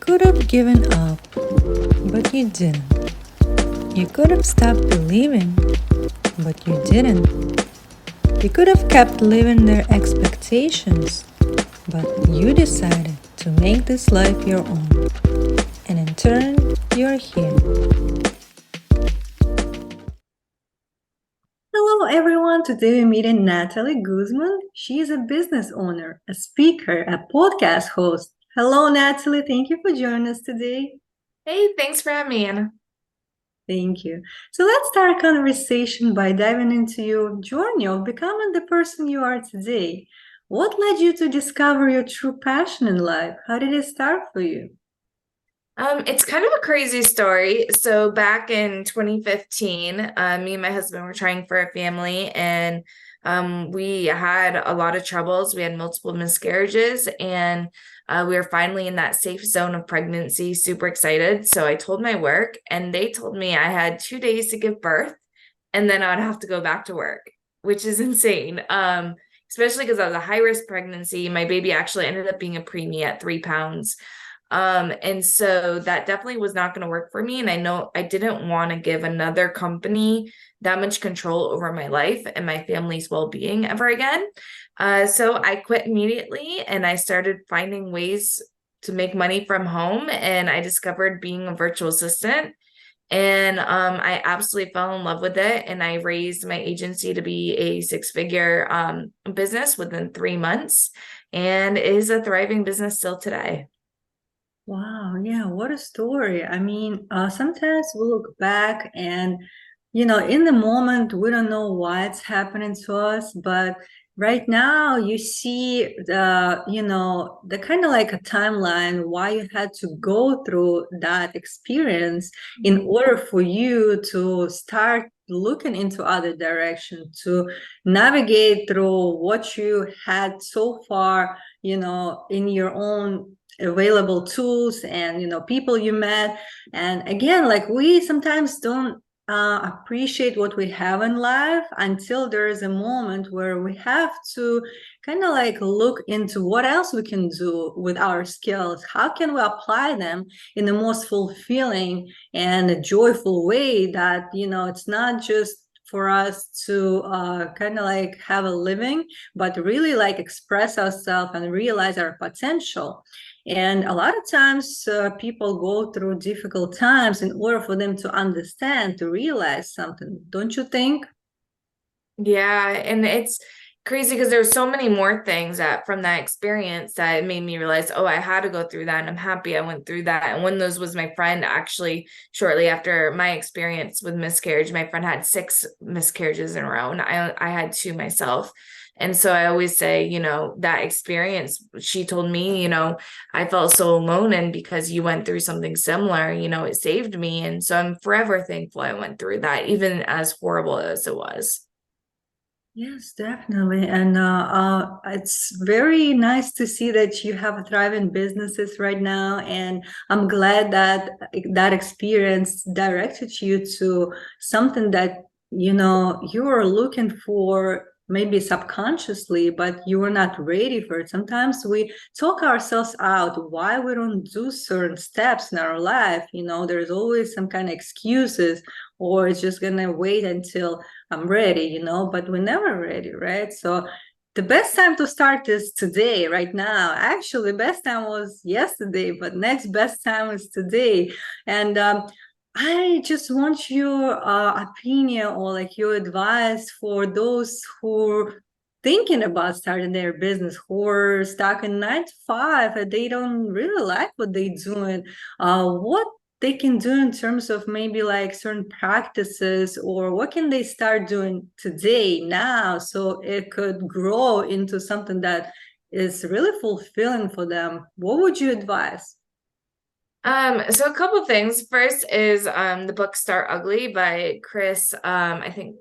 could have given up, but you didn't. You could have stopped believing, but you didn't. You could have kept living their expectations, but you decided to make this life your own. And in turn, you're here. Hello, everyone. Today we're meeting Natalie Guzman. She is a business owner, a speaker, a podcast host. Hello, Natalie. Thank you for joining us today. Hey, thanks for having me, Anna. Thank you. So let's start our conversation by diving into your journey of becoming the person you are today. What led you to discover your true passion in life? How did it start for you? It's kind of a crazy story. So back in 2015, me and my husband were trying for a family, and we had a lot of troubles. We had multiple miscarriages, and we were finally in that safe zone of pregnancy, super excited. So I told my work, and they told me I had 2 days to give birth, and then I'd have to go back to work, which is insane. Especially because I was a high risk pregnancy. My baby actually ended up being a preemie at 3 pounds. And so that definitely was not going to work for me. And I know I didn't want to give another company that much control over my life and my family's well-being ever again. So I quit immediately and I started finding ways to make money from home. And I discovered being a virtual assistant. And I absolutely fell in love with it. And I raised my agency to be a six-figure business within 3 months. And it is a thriving business still today. Wow, yeah, what a story. I mean, sometimes we look back and, in the moment, we don't know why it's happening to us, but right now you see the kind of like a timeline why you had to go through that experience in order for you to start looking into other direction, to navigate through what you had so far, in your own available tools and people you met. And again, like, we sometimes don't appreciate what we have in life until there is a moment where we have to kind of like look into what else we can do with our skills. How can we apply them in the most fulfilling and joyful way that it's not just for us to kind of like have a living, but really like express ourselves and realize our potential. And a lot of times people go through difficult times in order for them to understand, to realize something, don't you think? Yeah, and it's crazy because there's so many more things that from that experience that made me realize, oh, I had to go through that, and I'm happy I went through that. And one of those was my friend actually shortly after my experience with miscarriage. My friend had 6 miscarriages in a row, and I had two myself. And so I always say, that experience, she told me, I felt so alone. And because you went through something similar, it saved me. And so I'm forever thankful I went through that, even as horrible as it was. Yes, definitely. And it's very nice to see that you have thriving businesses right now. And I'm glad that that experience directed you to something that, you were looking for maybe subconsciously, but you were not ready for it. Sometimes we talk ourselves out why we don't do certain steps in our life. There's always some kind of excuses, or it's just gonna wait until I'm ready, but we're never ready, right? So the best time to start is today, right now. Actually, the best time was yesterday, but next best time is today. And I just want your opinion or like your advice for those who are thinking about starting their business, who are stuck in 9 to 5 and they don't really like what they're doing. What they can do in terms of maybe like certain practices, or what can they start doing today, now, so it could grow into something that is really fulfilling for them? What would you advise? So a couple things. First is the book Start Ugly by Chris, I think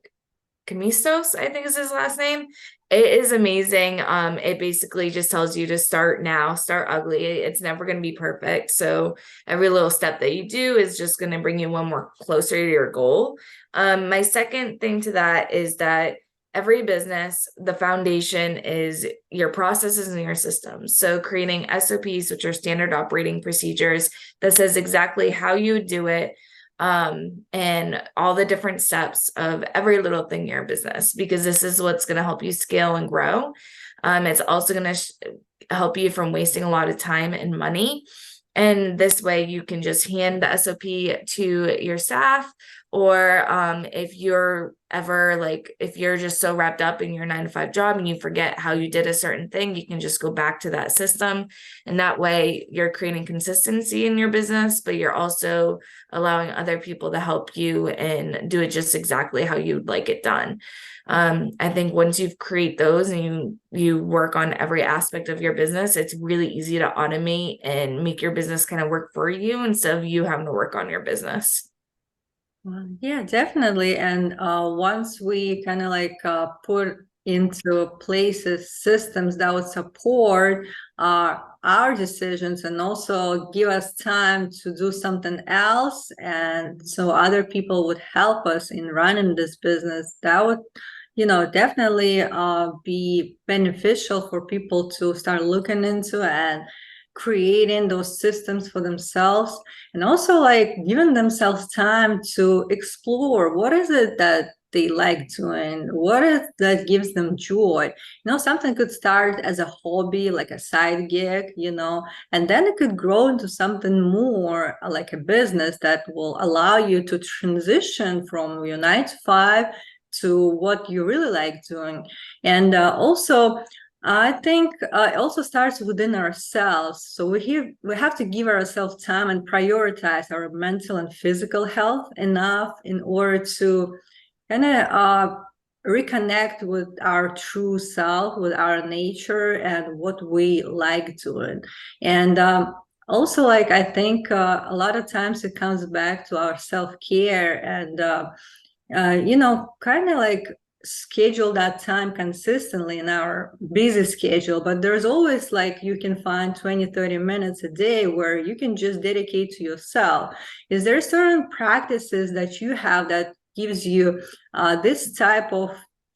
Camistos, I think is his last name. It is amazing. It basically just tells you to start now, start ugly. It's never going to be perfect. So every little step that you do is just going to bring you one more closer to your goal. My second thing to that is that every business, the foundation is your processes and your systems. So creating SOPs, which are standard operating procedures, that says exactly how you do it, and all the different steps of every little thing in your business, because this is what's going to help you scale and grow. It's also going to help you from wasting a lot of time and money. And this way you can just hand the SOP to your staff, or if you're ever like, if you're just so wrapped up in your 9 to 5 job and you forget how you did a certain thing, you can just go back to that system. And that way you're creating consistency in your business, but you're also allowing other people to help you and do it just exactly how you'd like it done. I think once you've create those and you work on every aspect of your business, it's really easy to automate and make your business kind of work for you instead of you having to work on your business. Well, yeah, definitely. And once we kind of like put into places systems that would support our decisions and also give us time to do something else, and so other people would help us in running this business, that would, definitely be beneficial for people to start looking into and creating those systems for themselves, and also like giving themselves time to explore what is it that they like doing, what is that gives them joy. Something could start as a hobby, like a side gig, and then it could grow into something more like a business that will allow you to transition from your 9 to 5 to what you really like doing. And also I think it also starts within ourselves. So we have to give ourselves time and prioritize our mental and physical health enough in order to kind of reconnect with our true self, with our nature, and what we like doing. And also, like, I think a lot of times it comes back to our self-care and kind of like schedule that time consistently in our busy schedule. But there's always like you can find 20-30 minutes a day where you can just dedicate to yourself. Is there certain practices that you have that gives you this type of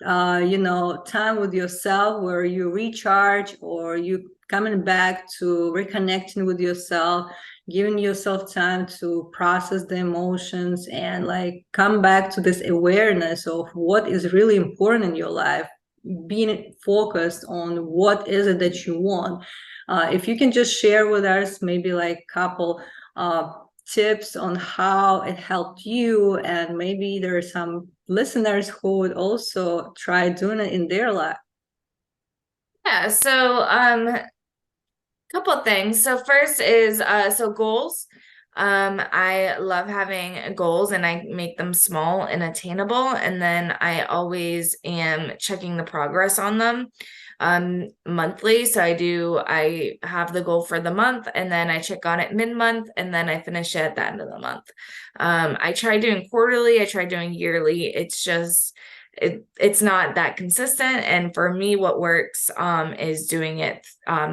time with yourself where you recharge, or you coming back to reconnecting with yourself, giving yourself time to process the emotions and like come back to this awareness of what is really important in your life, being focused on what is it that you want? If you can just share with us maybe like a couple tips on how it helped you, and maybe there are some listeners who would also try doing it in their life. Yeah, so couple of things. So first is so goals. I love having goals and I make them small and attainable, and then I always am checking the progress on them monthly. So I have the goal for the month, and then I check on it mid-month, and then I finish it at the end of the month. I try doing quarterly, I try doing yearly. It's just it's not that consistent, and for me what works is doing it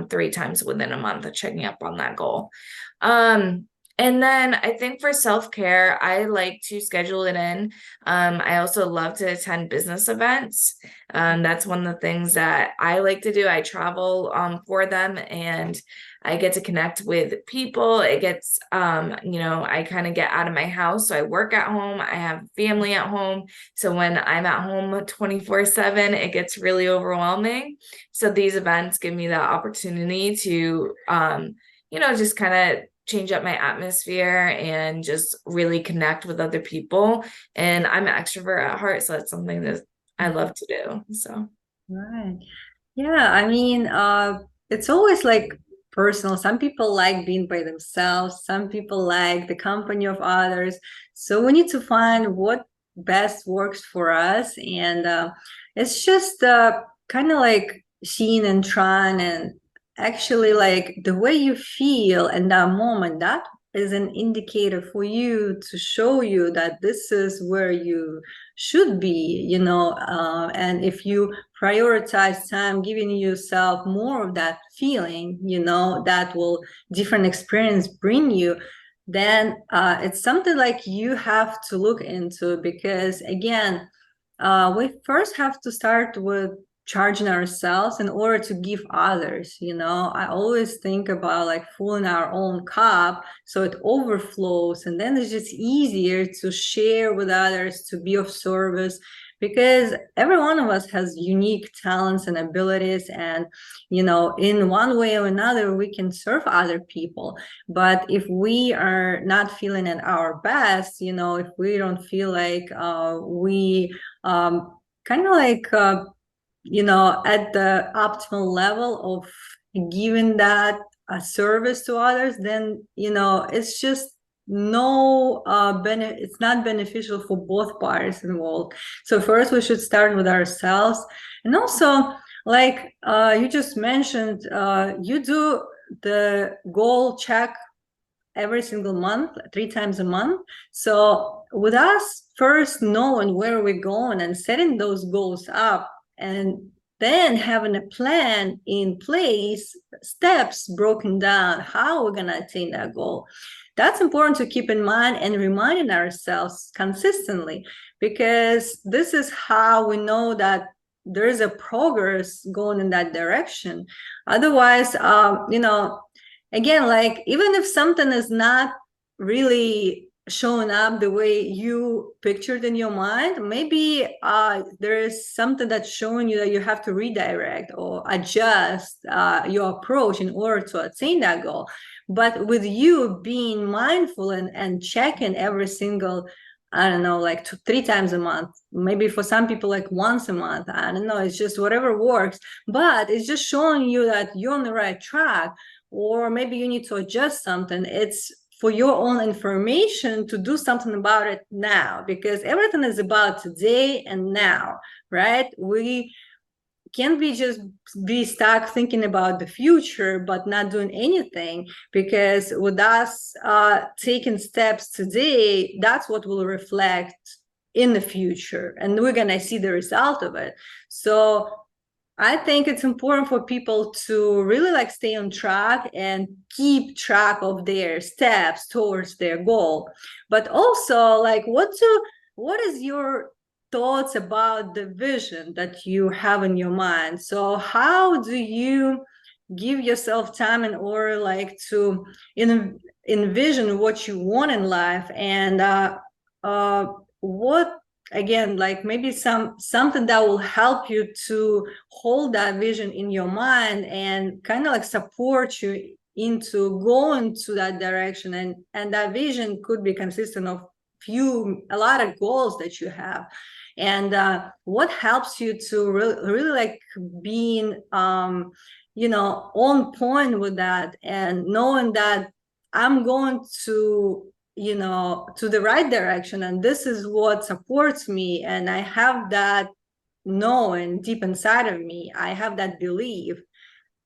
3 times within a month of checking up on that goal. And then I think for self-care, I like to schedule it in. I also love to attend business events. That's one of the things that I like to do. I travel for them, and I get to connect with people. It gets, I kind of get out of my house. So I work at home. I have family at home. So when I'm at home 24/7, it gets really overwhelming. So these events give me the opportunity to, just kind of change up my atmosphere and just really connect with other people. And I'm an extrovert at heart, so that's something that I love to do. So Right. Yeah, I mean, it's always like personal. Some people like being by themselves, some people like the company of others. So we need to find what best works for us. And it's just kind of like seeing and trying, and actually like the way you feel in that moment, that is an indicator for you to show you that this is where you should be, and if you prioritize time giving yourself more of that feeling, that will different experience bring you, then it's something like you have to look into, because again, we first have to start with charging ourselves in order to give others. I always think about like filling our own cup so it overflows, and then it's just easier to share with others, to be of service, because every one of us has unique talents and abilities, and in one way or another we can serve other people. But if we are not feeling at our best, if we don't feel like we kind of like at the optimal level of giving that service to others, then it's just no it's not beneficial for both parties involved. So first we should start with ourselves. And also, like you just mentioned, you do the goal check every single month, 3 times a month. So with us first knowing where we're going and setting those goals up, and then having a plan in place, steps broken down, how we're going to attain that goal. That's important to keep in mind and reminding ourselves consistently, because this is how we know that there is a progress going in that direction. Otherwise, again, like even if something is not really showing up the way you pictured in your mind, maybe there is something that's showing you that you have to redirect or adjust your approach in order to attain that goal. But with you being mindful and checking every single, I don't know, like 3 times a month, maybe for some people like once a month, I don't know, it's just whatever works, but it's just showing you that you're on the right track, or maybe you need to adjust something. It's for your own information to do something about it now, because everything is about today and now, right? We can't be stuck thinking about the future but not doing anything, because with us taking steps today, that's what will reflect in the future, and we're gonna see the result of it. So I think it's important for people to really like stay on track and keep track of their steps towards their goal. But also, like, what is your thoughts about the vision that you have in your mind? So how do you give yourself time in order like to envision what you want in life, and what, again, like maybe something that will help you to hold that vision in your mind and kind of like support you into going to that direction, and that vision could be consistent of a lot of goals that you have. And what helps you to really like being on point with that, and knowing that I'm going to the right direction, and this is what supports me, and I have that knowing deep inside of me, I have that belief.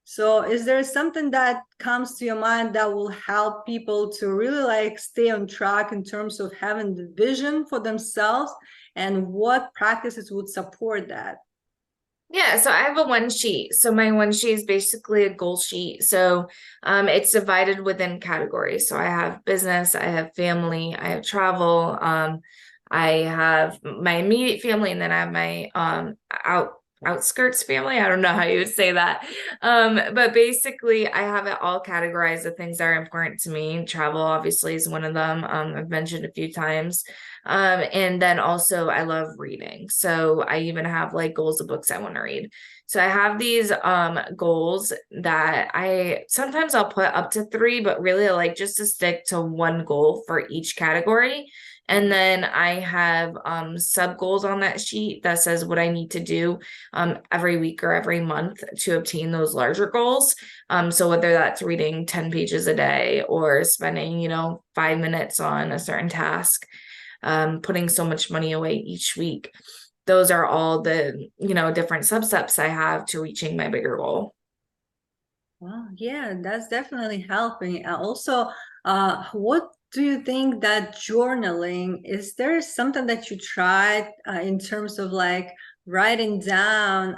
So is there something that comes to your mind that will help people to really like stay on track in terms of having the vision for themselves, and what practices would support that? Yeah, so I have a one sheet. So my one sheet is basically a goal sheet. So it's divided within categories. So I have business, I have family, I have travel, I have my immediate family, and then I have my outskirts family. I don't know how you would say that. But basically I have it all categorized of things that are important to me. Travel obviously is one of them. I've mentioned a few times. And then also I love reading. So I even have like goals of books I want to read. So I have these goals that I sometimes I'll put up to three, but really I like just to stick to one goal for each category. And then I have sub goals on that sheet that says what I need to do every week or every month to obtain those larger goals. So whether that's reading 10 pages a day or spending, 5 minutes on a certain task, putting so much money away each week. Those are all the, different substeps I have to reaching my bigger goal. Well, yeah, that's definitely helping. Also, what do you think that journaling, is there something that you tried in terms of like writing down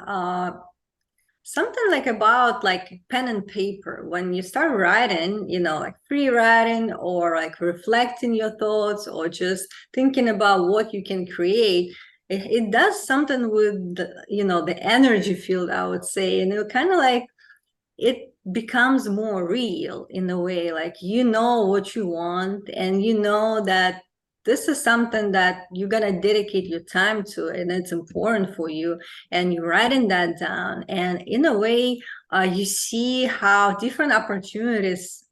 something like about like pen and paper when you start writing, like free writing, or like reflecting your thoughts, or just thinking about what you can create? it does something with the energy field, I would say, and it kind of like it becomes more real in a way, like what you want, and that this is something that you're gonna dedicate your time to, and it's important for you, and you're writing that down, and in a way, you see how different opportunities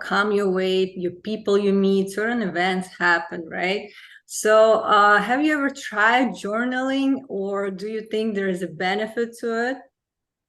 come your way, your people you meet, certain events happen, right? So have you ever tried journaling, or do you think there is a benefit to it?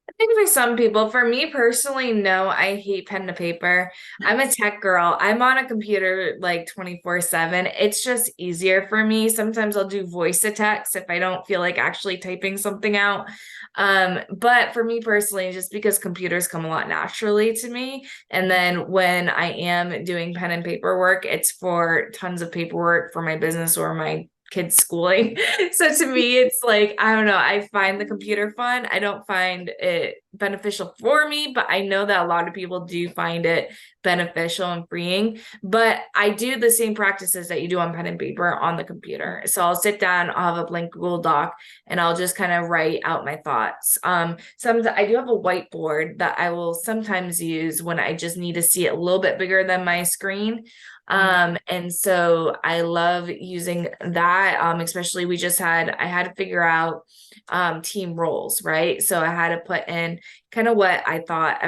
I think for some people, for me personally, no, I hate pen to paper. I'm a tech girl. I'm on a computer like 24/7. It's just easier for me. Sometimes I'll do voice to text if I don't feel like actually typing something out. But for me personally, just because computers come a lot naturally to me. And then when I am doing pen and paper work, it's for tons of paperwork for my business or my kids' schooling. So to me, it's like, I don't know, I find the computer fun. I don't find it beneficial for me, but I know that a lot of people do find it beneficial and freeing. But I do the same practices that you do on pen and paper on the computer. So I'll sit down, I'll have a blank Google Doc, and I'll just kind of write out my thoughts. Sometimes I do have a whiteboard that I will sometimes use when I just need to see it a little bit bigger than my screen. And so I love using that. Especially I had to figure out team roles, right? So I had to put in kind of what I thought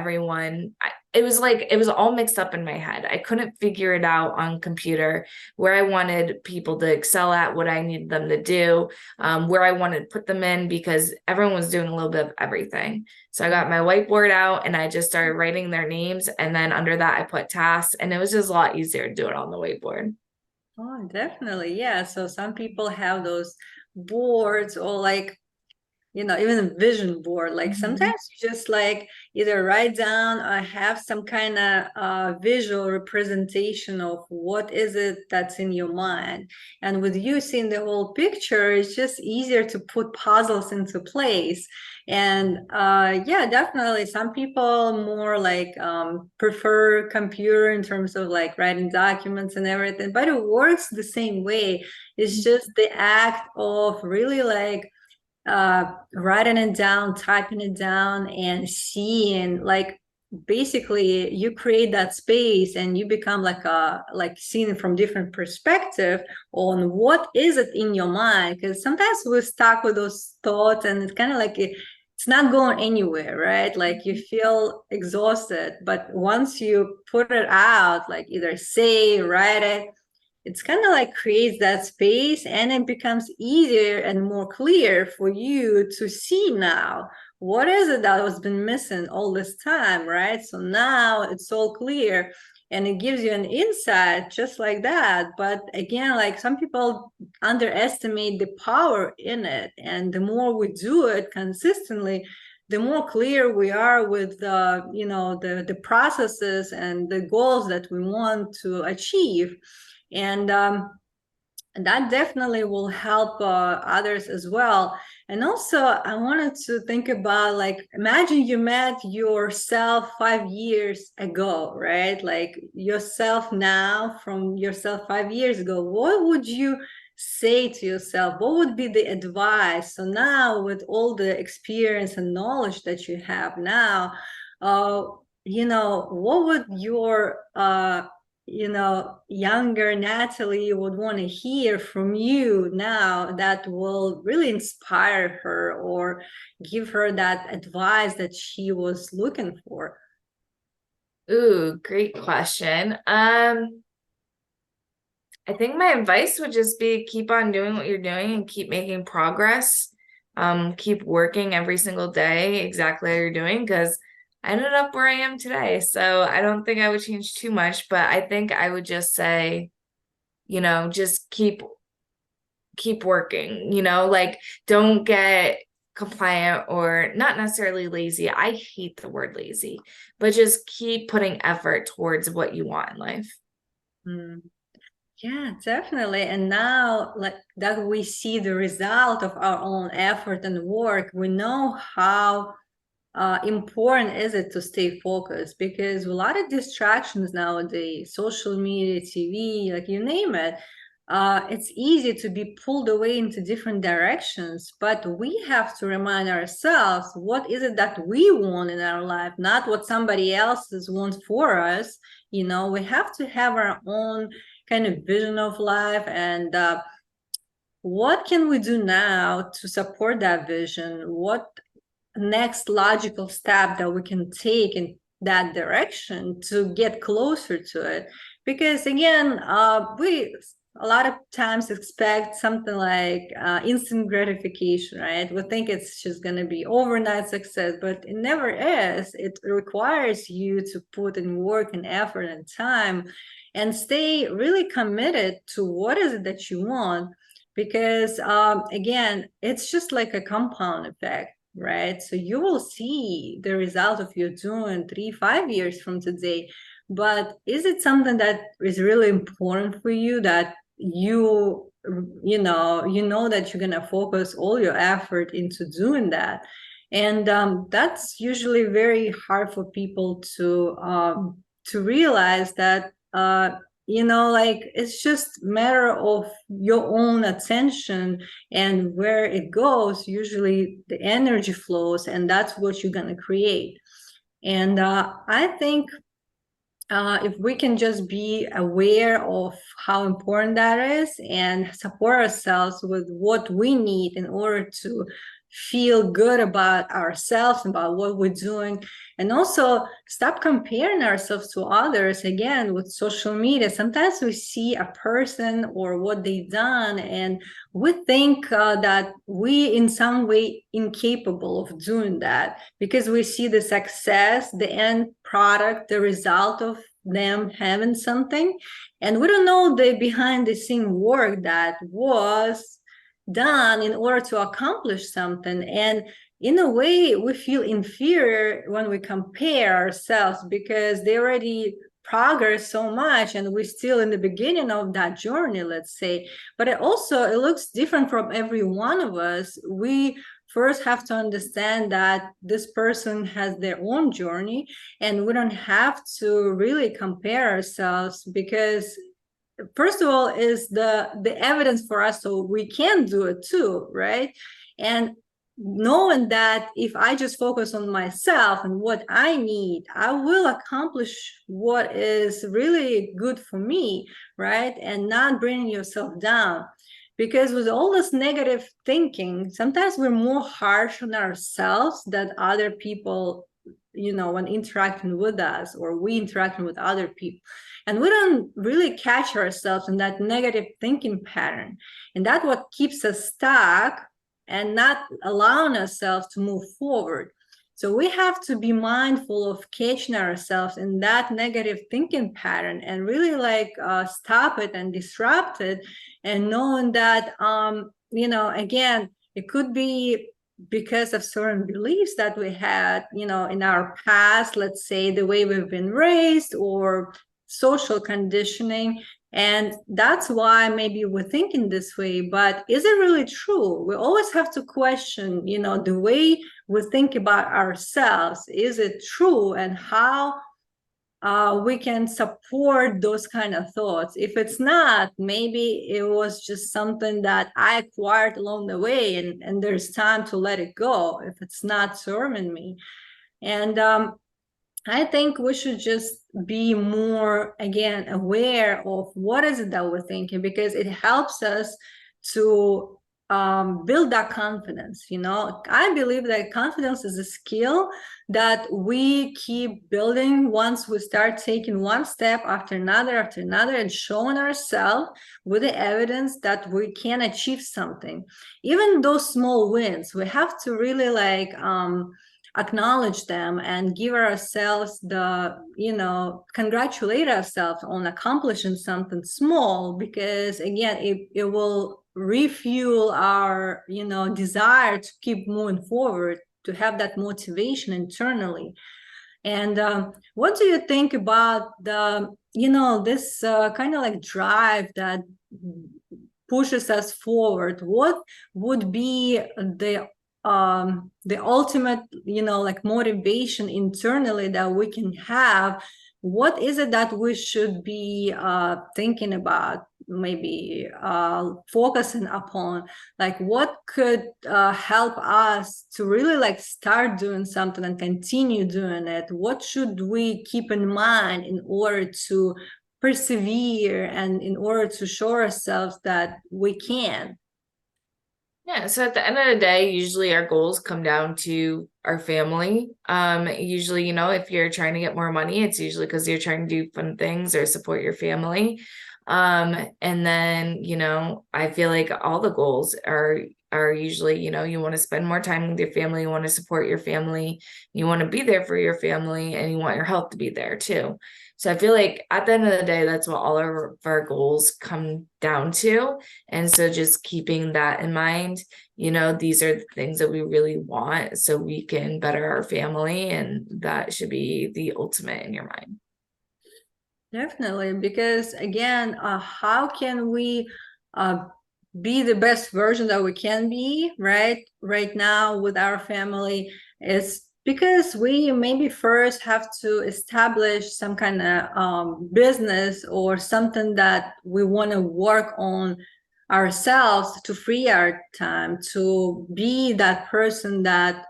it was like it was all mixed up in my head. I couldn't figure it out on computer where I wanted people to excel at, what I needed them to do, where I wanted to put them in because everyone was doing a little bit of everything. So I got my whiteboard out and I just started writing their names. And then under that, I put tasks, and it was just a lot easier to do it on the whiteboard. Oh, definitely. Yeah. So some people have those boards, or like, even a vision board. Like Mhm. sometimes you just like either write down or have some kind of visual representation of what is it that's in your mind. And with you seeing the whole picture, it's just easier to put puzzles into place. And yeah, definitely some people more like prefer computer in terms of like writing documents and everything, but it works the same way. It's just the act of really like writing it down, typing it down, and seeing like basically you create that space and you become like seeing it from different perspective on what is it in your mind, because sometimes we're stuck with those thoughts and it's kind of like it's not going anywhere, right? Like you feel exhausted, but once you put it out, like either say, write it, it's kind of like creates that space, and it becomes easier and more clear for you to see now what is it that has been missing all this time, right? So now it's all clear, and it gives you an insight just like that. But again, like some people underestimate the power in it, and the more we do it consistently, the more clear we are with the processes and the goals that we want to achieve. And that definitely will help others as well. And also, I wanted to think about, like, imagine you met yourself 5 years ago, right? Like yourself now from yourself 5 years ago. What would you say to yourself? What would be the advice? So now, with all the experience and knowledge that you have now, uh, what would your younger Natalie would want to hear from you now that will really inspire her or give her that advice that she was looking for? Ooh, great question. I think my advice would just be keep on doing what you're doing and keep making progress. Keep working every single day exactly how you're doing because I ended up where I am today. So I don't think I would change too much, but I think I would just say, just keep working, like don't get compliant or not necessarily lazy. I hate the word lazy, but just keep putting effort towards what you want in life. Mm. Yeah, definitely. And now, like that, we see the result of our own effort and work. We know how important is it to stay focused, because a lot of distractions nowadays, social media, TV, like you name it, it's easy to be pulled away into different directions, but we have to remind ourselves what is it that we want in our life, not what somebody else's wants for us. You know, we have to have our own kind of vision of life, and what can we do now to support that vision? What next logical step that we can take in that direction to get closer to it? Because again, we a lot of times expect something like instant gratification, right? We think it's just going to be overnight success, but it never is. It requires you to put in work and effort and time and stay really committed to what is it that you want. Because again, it's just like a compound effect, right? So you will see the result of your doing 3-5 years from today. But is it something that is really important for you, that you know that you're gonna focus all your effort into doing that? And that's usually very hard for people to realize that like it's just matter of your own attention, and where it goes, usually the energy flows, and that's what you're gonna create. And I think if we can just be aware of how important that is and support ourselves with what we need in order to feel good about ourselves, about what we're doing, and also stop comparing ourselves to others. Again, with social media, sometimes we see a person or what they've done, and we think that we in some way incapable of doing that, because we see the success, the end product, the result of them having something, and we don't know the behind the scene work that was done in order to accomplish something. And in a way, we feel inferior when we compare ourselves, because they already progress so much and we're still in the beginning of that journey, let's say. But it looks different from every one of us. We first have to understand that this person has their own journey, and we don't have to really compare ourselves, because first of all is the evidence for us, so we can do it too, right? And knowing that if I just focus on myself and what I need, I will accomplish what is really good for me, right? And not bringing yourself down. Because with all this negative thinking, sometimes we're more harsh on ourselves than other people, when interacting with us, or we interacting with other people. And we don't really catch ourselves in that negative thinking pattern. And that's what keeps us stuck and not allowing ourselves to move forward. So we have to be mindful of catching ourselves in that negative thinking pattern, and really stop it and disrupt it, and knowing that again, it could be because of certain beliefs that we had in our past, let's say the way we've been raised, or social conditioning, and that's why maybe we're thinking this way. But is it really true? We always have to question the way we think about ourselves. Is it true? And how we can support those kind of thoughts. If it's not, maybe it was just something that I acquired along the way, and there's time to let it go if it's not serving me. And I think we should just be more, again, aware of what is it that we're thinking, because it helps us to build that confidence. I believe that confidence is a skill that we keep building once we start taking one step after another, and showing ourselves with the evidence that we can achieve something. Even those small wins, we have to really acknowledge them and give ourselves congratulate ourselves on accomplishing something small, because again, it will refuel our desire to keep moving forward, to have that motivation internally. And what do you think about this kind of drive that pushes us forward? What would be the the ultimate, like motivation internally that we can have. What is it that we should be thinking about, maybe focusing upon? Like what could help us to really like start doing something and continue doing it? What should we keep in mind in order to persevere and in order to show ourselves that we can? Yeah, so at the end of the day, usually our goals come down to our family. Usually, if you're trying to get more money, it's usually because you're trying to do fun things or support your family. And then, I feel like all the goals are usually, you want to spend more time with your family, you want to support your family, you want to be there for your family, and you want your health to be there too. So I feel like at the end of the day, that's what all of our goals come down to. And so just keeping that in mind, these are the things that we really want so we can better our family. And that should be the ultimate in your mind. Definitely, because again, how can we uh, be the best version that we can be, right now with our family? Is because we maybe first have to establish some kind of business or something that we want to work on ourselves to free our time to be that person that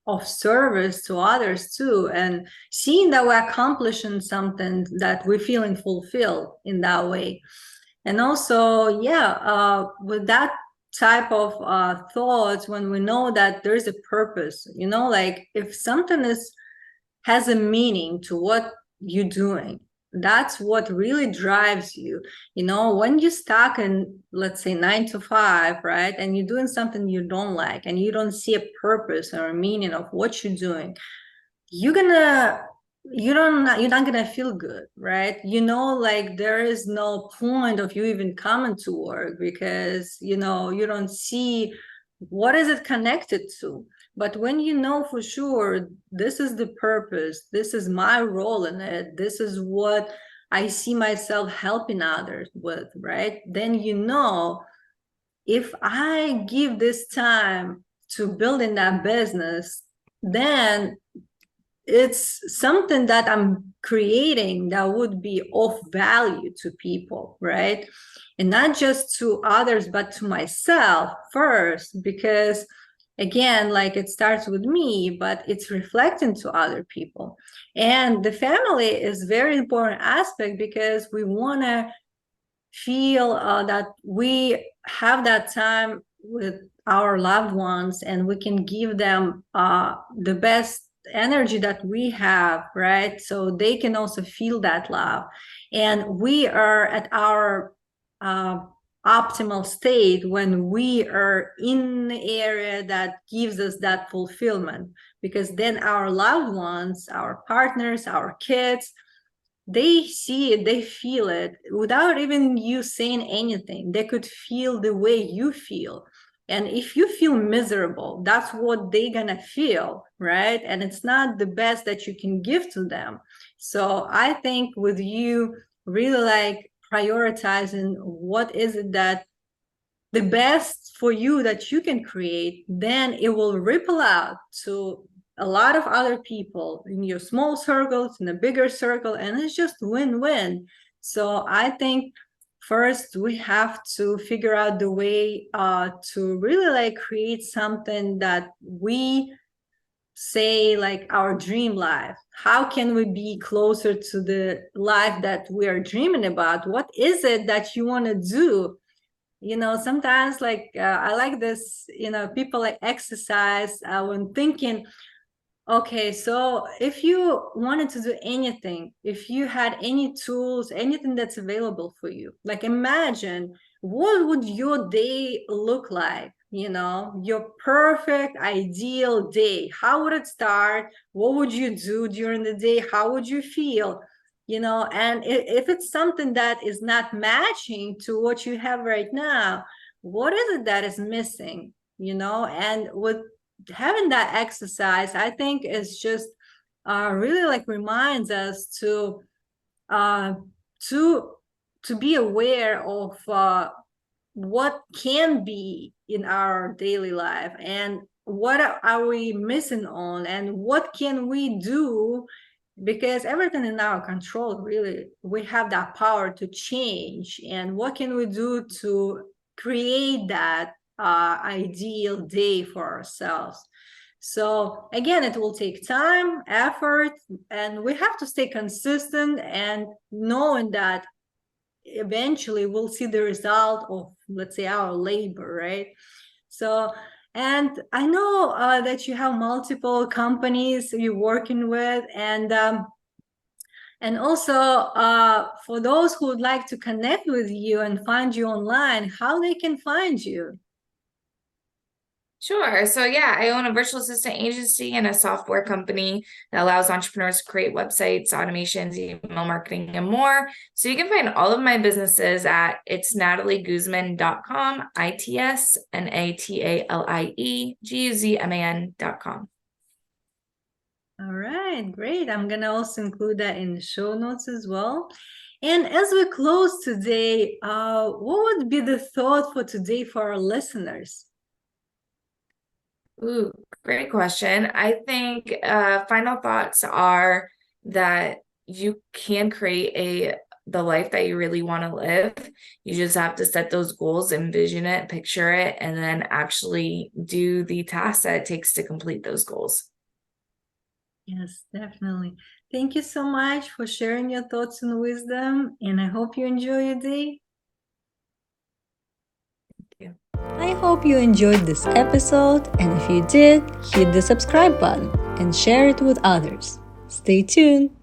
of service to others too, and seeing that we're accomplishing something, that we're feeling fulfilled in that way. And also, yeah, with that type of thoughts, when we know that there's a purpose, like if something has a meaning to what you're doing, that's what really drives you. When you're stuck in, let's say, 9 to 5, right, and you're doing something you don't like and you don't see a purpose or a meaning of what you're doing, you're gonna you're not gonna feel good, right? Like there is no point of you even coming to work, because you don't see what is it connected to. But when you know for sure this is the purpose, this is my role in it, this is what I see myself helping others with, right, then if I give this time to building that business, then it's something that I'm creating that would be of value to people, right? And not just to others, but to myself first, because again, like it starts with me, but it's reflecting to other people. And the family is very important aspect, because we want to feel that we have that time with our loved ones and we can give them the best energy that we have, right? So they can also feel that love. And we are at our uh, optimal state when we are in the area that gives us that fulfillment, because then our loved ones, our partners, our kids, they see it, they feel it without even you saying anything. They could feel the way you feel. And if you feel miserable, that's what they're gonna feel, right? And it's not the best that you can give to them. So I think with you really like prioritizing what is it that the best for you that you can create, then it will ripple out to a lot of other people in your small circles, in a bigger circle, and it's just win-win. So I think first we have to figure out the way to really like create something that we say like our dream life. How can we be closer to the life that we are dreaming about? What is it that you want to do? Sometimes like I like this, people like exercise when thinking, okay, so if you wanted to do anything, if you had any tools, anything that's available for you, like imagine what would your day look like, your perfect ideal day. How would it start? What would you do during the day? How would you feel? And if it's something that is not matching to what you have right now, what is it that is missing? And with having that exercise, I think is just really like reminds us uh, to to be aware of what can be in our daily life, and what are we missing on, and what can we do, because everything in our control, really. We have that power to change, and what can we do to create that ideal day for ourselves. So again, it will take time, effort, and we have to stay consistent, and knowing that eventually we'll see the result of, let's say, our labor, right? So, and I know that you have multiple companies you're working with, and also for those who would like to connect with you and find you online, how they can find you. Sure. So yeah, I own a virtual assistant agency and a software company that allows entrepreneurs to create websites, automations, email marketing, and more. So you can find all of my businesses at itsnatalieguzman.com, itsnatalieguzman.com. All right, great. I'm gonna also include that in the show notes as well. And as we close today, what would be the thought for today for our listeners? Ooh, great question. I think final thoughts are that you can create the life that you really want to live. You just have to set those goals, envision it, picture it, and then actually do the tasks that it takes to complete those goals. Yes, definitely. Thank you so much for sharing your thoughts and wisdom, and I hope you enjoy your day. Thank you. I hope you enjoyed this episode, and if you did, hit the subscribe button and share it with others. Stay tuned.